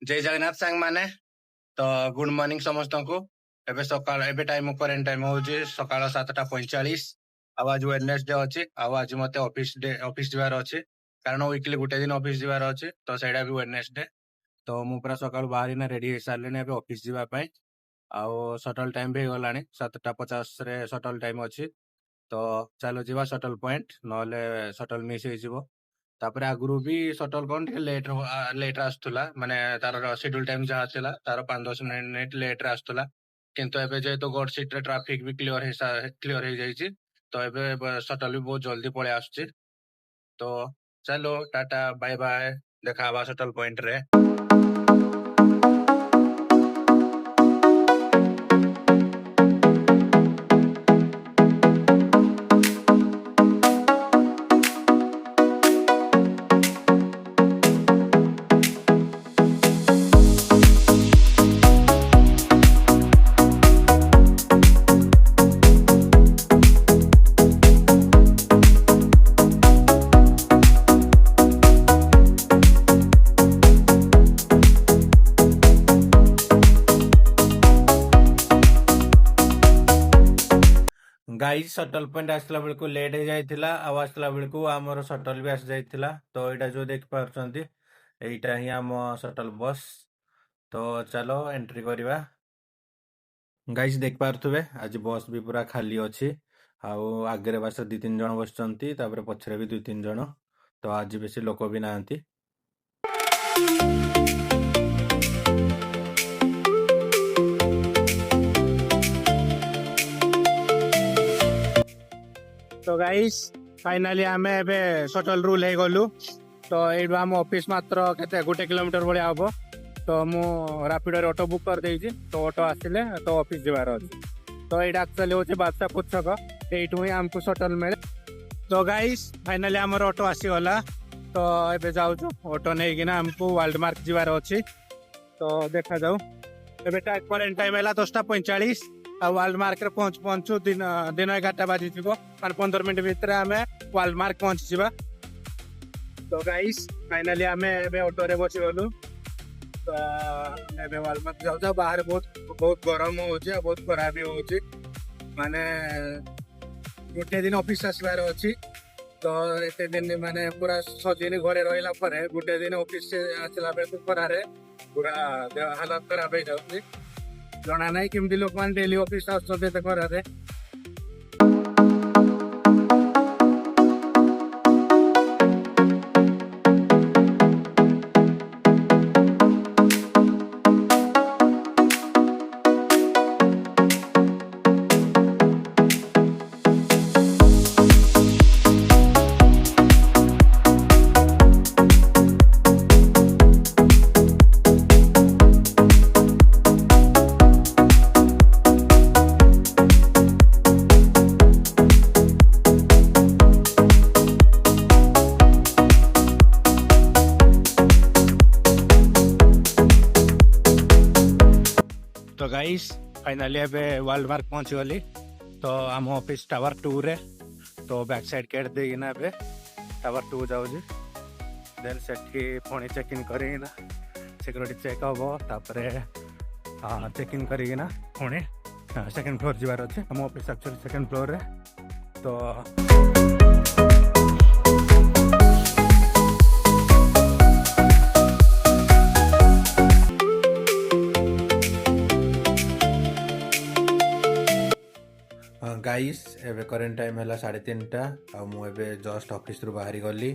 जय जगन्नाथ सांग माने तो गुड मॉर्निंग समस्त को एबे सकाळ एबे टाइम करेंट टाइम होची सकाळ 7:45 आ आज वेडनेसडे अछि आ आज मते ऑफिस जिवार अछि कारण वीकली गुटे दिन ऑफिस जिवार अछि तो सेडा भी वेडनेसडे तो मु पूरा सकाळ बाहरी ना रेडी हे सारलेने एबे ऑफिस जिवा पई आ शटल टाइम भी गलानी 7:50 रे शटल टाइम अछि तो चलो जीवा शटल पॉइंट नले शटल मिस हे जिवो तापर आगुरु भी शटल कौन लेट आसुला माने तार शेड्यूल टाइम जहाँ थिला तार 5-10 मिनिट लेट रे आसुला किंतु एबे जेहेतु गड सीट रे ट्रैफिक भी क्लियर हो जाइछि तो एबे शटल भी बहुत जल्दी पळे आसुछि तो चलो टाटा बाय बाय देखा हवा शटल पॉइंट रे। गाइस शटल पॉइंट आसला बेल को लेट हो जाइथिला आ आसला बेल को हमर शटल भी आस जाइथिला तो एटा जो देख पारछंती एटा ही हम शटल बस तो चलो एंट्री करिवा। गाइस देख पारथुबे आज बस भी पूरा खाली अछि आउ आगरे बास 2-3 जण बसचंती तापर पछरे भी 2-3 जण तो आज बेसी लोक भी नांती। तो गाइस फाइनली आमे एबे शटल रूल हे गलु तो एडु हम ऑफिस मात्र केते 1 किलोमीटर बळे आबो तो मु रैपिडो रे ऑटो बुक कर देइछि तो ऑटो आसिले तो ऑफिस जिवार अछि तो एडा एक्चुअली होचे बादशाह पुछक एठु ही हमको शटल मिले। तो गाइस फाइनली हमर ऑटो आसी गला तो एबे जाउ छु ऑटो नै किना हमको वर्ल्ड मार्क जिवार अछि तो देखा जाऊ एबे करेंट टाइम हैला 10:45 आ वर्ल्ड मार्क रे पहुंचू दिन 11टा बाजी थिबो 15 मिनिट भीतर हमें वर्ल्ड मार्क पहुंच जिबा। तो गाइस फाइनली हमें एबे ऑटो रे बसी गलु तो एबे वर्ल्ड मार्क जाउ बाहर बहुत गरम होची आ बहुत खराब भी होची माने गोटे दिन ऑफिस आसबार अछि तो एते दिन माने पूरा सजिनी घरे रहिला परे गोटे दिन ऑफिस से आसला बेले खरा रे पूरा हालत खराब हो जाउची जना नहीं केमती लोक मान डेली ऑफिस आसते ते खरा रे। तो गाइस फाइनली एबे वर्ल्ड मार्क पहुंच गली तो हम ऑफिस टावर 2 रे तो बैक साइड गेट देना एबे टावर 2 जाऊ जी देन सेठी फोनी चेक इन करिना सिक्योरिटी चेक हबो तापरे चेक इन करिना फोनी सेकंड फ्लोर जिवार अछि हम ऑफिस एक्चुअली सेकंड फ्लोर रे तो गाइस एबे करेंट टाइम हैला 3:30 आ मु एबे जस्ट ऑफिस रु बाहरी गली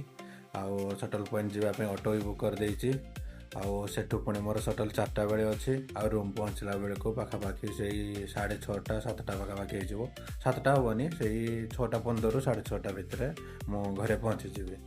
आ शटल पॉइंट जीवा पे ऑटो ही बुक कर देइछि आ सेठु पुणे मोर शटल 4टा बेले अछि आ रूम पहुंचला बेले को पाखा पाखी सेही 6:30 7टा पाखा पाखी हे जिवो 7टा होनी सेही 6:15 रु 6:30 भितरे मु घरे पहुंची जिवे।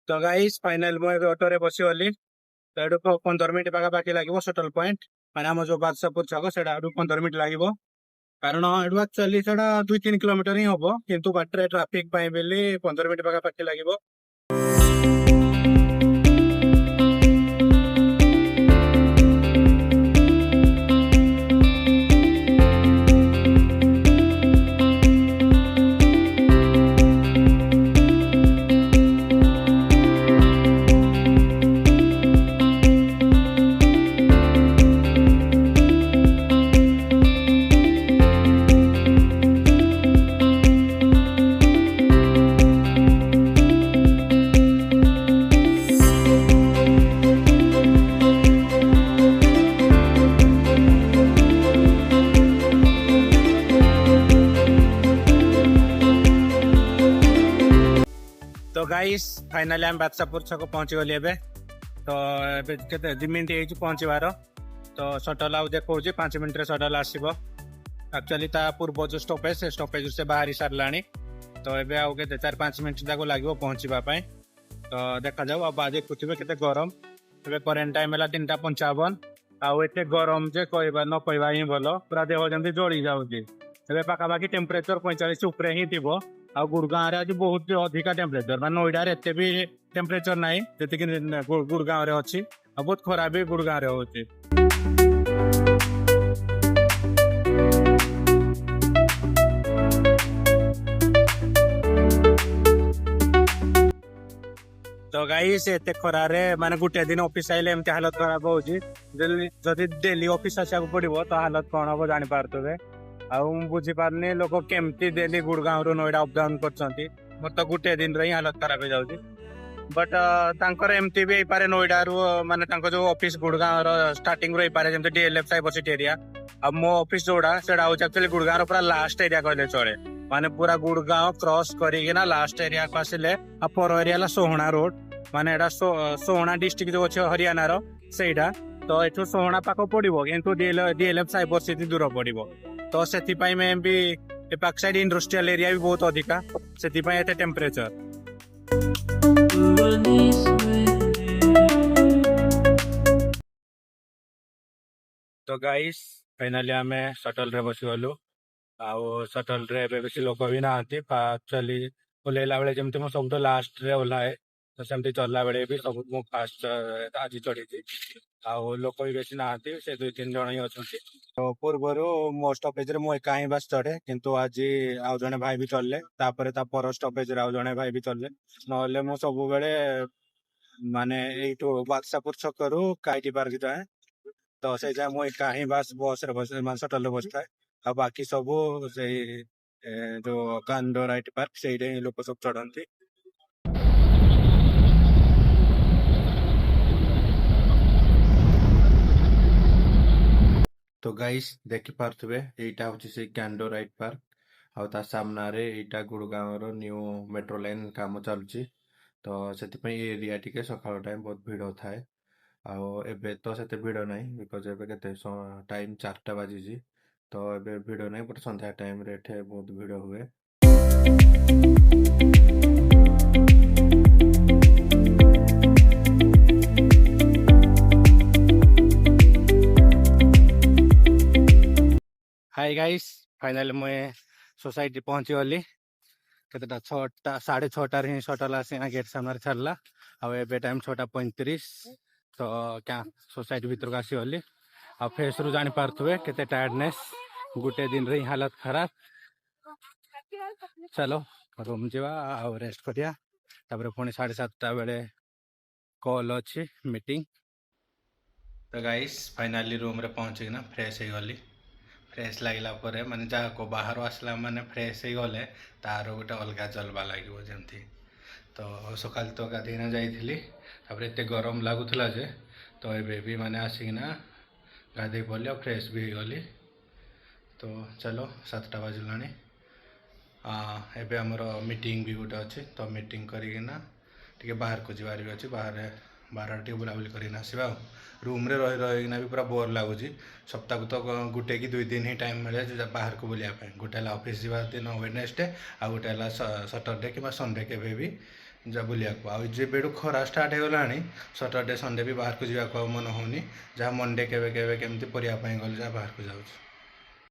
तो गाइस फाइनल मो ऑटो रे बसी गली तो एडु 15 मिनिट पाखा पाखी लागिवो शटल पॉइंट माने हम जो बादशाहपुर छक सेडा एडु 15 मिनिट लागिवो कारण एडु एक्चुअली सेडा 2-3 किलोमीटर ही हबो किंतु बाटरे ट्रैफिक पाई बेली 15 मिनिट पाखा पाखी लागिवो। गाइस फाइनाली आम बादशाहपुर छक पहुंची गली एबे तो एबे केते 2 मिनिट एई पहुंचीबार तो शटल आउ देखो 5 मिनिट रे शटल आसीबो एक्चुअली ता पूर्व जो स्टॉपेज से बाहरी सारलानी तो एबे आउ केते 4-5 मिनिट ताको लागिवो पहुंचीबा पय तो देखा जाऊ अब आज देखुथिबे केते गरम एबे करेंट टाइम होला 3:55 आउ एते गरम जे कहबा न कहबा ही बोलो पूरा देह जंती जोड़ी जाउची एबे पाखापाखि टेम्परेचर 45 ऊपर ही थिबो आ गुड़गांव रे आज बहुत अधिका टेम्परेचर ना नोएडा रे एते भी टेम्परेचर नाही जति कि गुड़गांव रे अछि आ बहुत खराब भी गुड़गांव रे होची तो गाइस एते खरा रे माने गुटे दिन ऑफिस आइले एमते हालत खराब होची जदि डेली ऑफिस आसिया पड़िबो तो हालत कोन हो जानि पारतबे आउ बुझी पारनी लोक केमती डेली गुड़गांव रो नोएडा अप डाउन करछंती मोर तो गुटे दिन रे हालत खराब हो जाउची बट तांकर एमती भी पारे नोएडा रो माने तांको जो ऑफिस गुड़गांव रो स्टार्टिंग रो पारे जेमते डीएलएफ साइबर सिटी एरिया अब मो ऑफिस जोड़ा सेडा हो एक्चुअली गुड़गांव रो पूरा लास्ट एरिया कहले चले माने पूरा गुड़गांव क्रॉस करिके ना लास्ट एरिया को आसिले आ पर एरिया ला सोहणा रोड माने एडा सोहणा डिस्ट्रिक्ट जो अछि हरियाणा रो सेडा तो एठो सोहणा पाको पड़िबो किंतु डीएलएफ साइबर सिटी दूर पड़िबो तो सेति पई में भी ए पाक साइड इंडस्ट्रियल एरिया भी बहुत अधिका सेति पई एते टेम्परेचर तो गाइस फाइनली हमें शटल रे बसी गलु आउ शटल रे बेसी लोक भी ना आती एक्चुअली ओलेला बेले जेमते मो सब लास्ट रे ओलाए तो सेमती चलला बेले भी सब मो फास्ट आज चढ़ी आउ लोक भी बेसी ना आती से 2-3 जण ही अछंती तो पूर्वरु मो स्टॉपेज रे मो एका ही बस चढ़े किंतु आज आउ जने भाई भी चलले तापरे ता पर स्टॉपेज रे आउ जने भाई भी चलले नहले मो सब बेले माने एटो बादशाहपुर छकरू काईटी पार्क जाए तो से जा मो एका ही बस रे बस मान शटल रे बसता आ बाकी सब से जो कांडो राइट पार्क से लोक सब चढ़ंती तो गाइस देखि पारथबे एटा होची से कैंडो राइट पार्क आ ता सामना रे एटा गुड़गांव रो न्यू मेट्रो लाइन काम चलची तो सेति पई एरिया टिके सकाळ टाइम बहुत भीड़ थाए आ एबे तो सेते भीड़ नाही बिकॉज एबे केते टाइम 4टा बाजी तो एबे भीड़ नाही बट संध्या टाइम रे एठे बहुत भीड़ हुए हाय गाइस फाइनली मैं सोसाइटी पहुंची गली केतेटा 6टा 6:30 रे शटल आसी गेट सामने छाड़ला आ एबे टाइम 6:35 तो क्या सोसाइटी भीतर को आसी गली आ फेस रु जानि पारथुवे केते टायर्डनेस गुटे दिन रे हालत खराब चलो रूम जीवा आ रेस्ट करिया तापर पुणी 7:30 बेले कॉल अच्छी मीटिंग तो गाइस फाइनली रूम रे पहुंची ना फ्रेश हो गली फ्रेश लगला माने जहाँ को बाहर आसला माने फ्रेश हो गले तार गोटे अलग जलवा लगे जमती तो सकाल तो गाधीना जाइली एत गरम लगुला जे तो ये भी माने आसिकना गाधे पड़े और फ्रेश भी हो गली तो चलो 7टा बाजला एबे हमर मीटिंग भी गोटे अच्छे तो मीटिंग करना टे बाहर को जबार भी अच्छे बाहर टे बुलाबुली करना आसवा रूम रे रहीना भी पूरा बोर लगुच सप्ताह तो गुटे कि 2 दिन ही टाइम मिले बाहर को बुलाया गोटे ऑफिस जावा दिन वेडनेसडे आ गोटे सटरडे कि संडे के भी जा बुलिया आबेड़ू खरा स्टार्ट हो गला सटरडे संडे भी बाहर को जावाक मन होनी जहाँ मंडे केवे केवे केमती परिया गल जहाँ बाहर को जाऊँ।